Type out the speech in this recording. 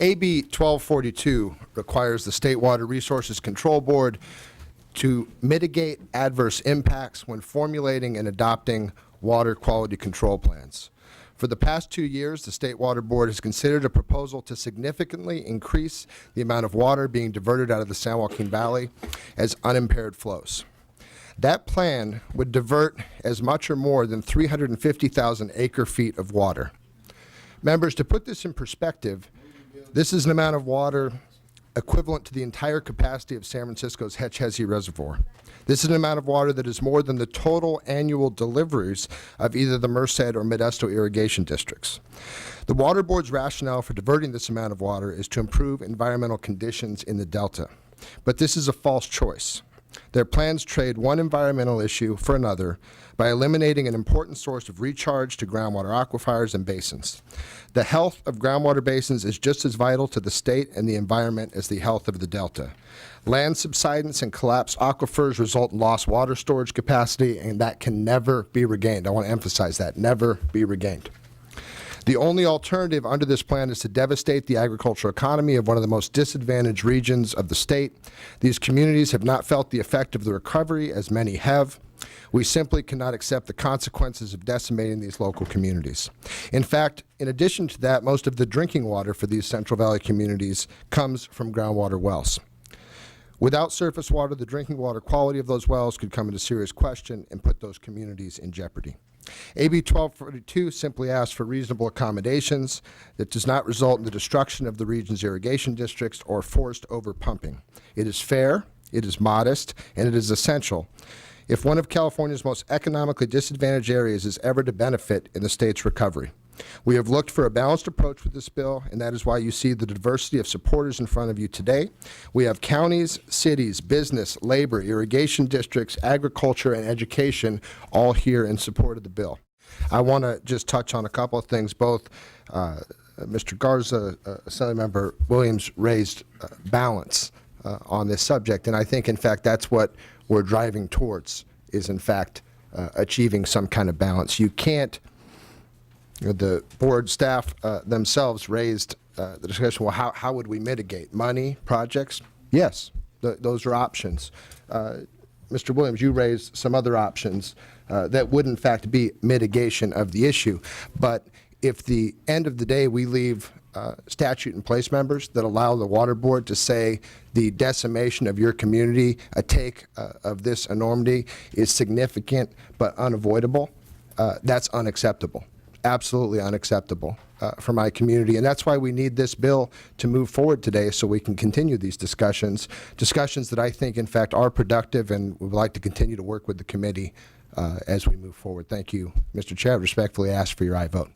AB 1242 requires the State Water Resources Control Board to mitigate adverse impacts when formulating and adopting water quality control plans. For the past 2 years, the State Water Board has considered a proposal to significantly increase the amount of water being diverted out of the San Joaquin Valley as unimpaired flows. That plan would divert as much or more than 350,000 acre-feet of water. Members, to put this in perspective, this is an amount of water equivalent to the entire capacity of San Francisco's Hetch Hetchy Reservoir. This is an amount of water that is more than the total annual deliveries of either the Merced or Modesto irrigation districts. The Water Board's rationale for diverting this amount of water is to improve environmental conditions in the Delta. But this is a false choice. Their plans trade one environmental issue for another by eliminating an important source of recharge to groundwater aquifers and basins. The health of groundwater basins is just as vital to the state and the environment as the health of the Delta. Land subsidence and collapsed aquifers result in lost water storage capacity, and that can never be regained. I want to emphasize that, never be regained. The only alternative under this plan is to devastate the agricultural economy of one of the most disadvantaged regions of the state. These communities have not felt the effect of the recovery, as many have. We simply cannot accept the consequences of decimating these local communities. In fact, in addition to that, most of the drinking water for these Central Valley communities comes from groundwater wells. Without surface water, the drinking water quality of those wells could come into serious question and put those communities in jeopardy. AB 1242 simply asks for reasonable accommodations that does not result in the destruction of the region's irrigation districts or forced overpumping. It is fair, it is modest, and it is essential if one of California's most economically disadvantaged areas is ever to benefit in the state's recovery. We have looked for a balanced approach with this bill, and that is why you see the diversity of supporters in front of you today. We have counties, cities, business, labor, irrigation districts, agriculture, and education all here in support of the bill. I want to just touch on a couple of things. Both Mr. Garza, Assemblymember Williams raised balance on this subject, and I think, in fact, that's what we're driving towards, is, in fact, achieving some kind of balance. You can't the board staff themselves raised the discussion, well, how would we mitigate? Money, projects? Yes, those are options. Mr. Williams, you raised some other options that would, in fact, be mitigation of the issue. But if the end of the day we leave statute in place, members, that allow the water board to say the decimation of your community, a take of this enormity, is significant but unavoidable, that's unacceptable. Absolutely unacceptable for my community, and that's why we need this bill to move forward today, so we can continue these discussions that I think, in fact, are productive, and we would like to continue to work with the committee as we move forward. Thank you, Mr. Chair. I respectfully ask for your aye vote.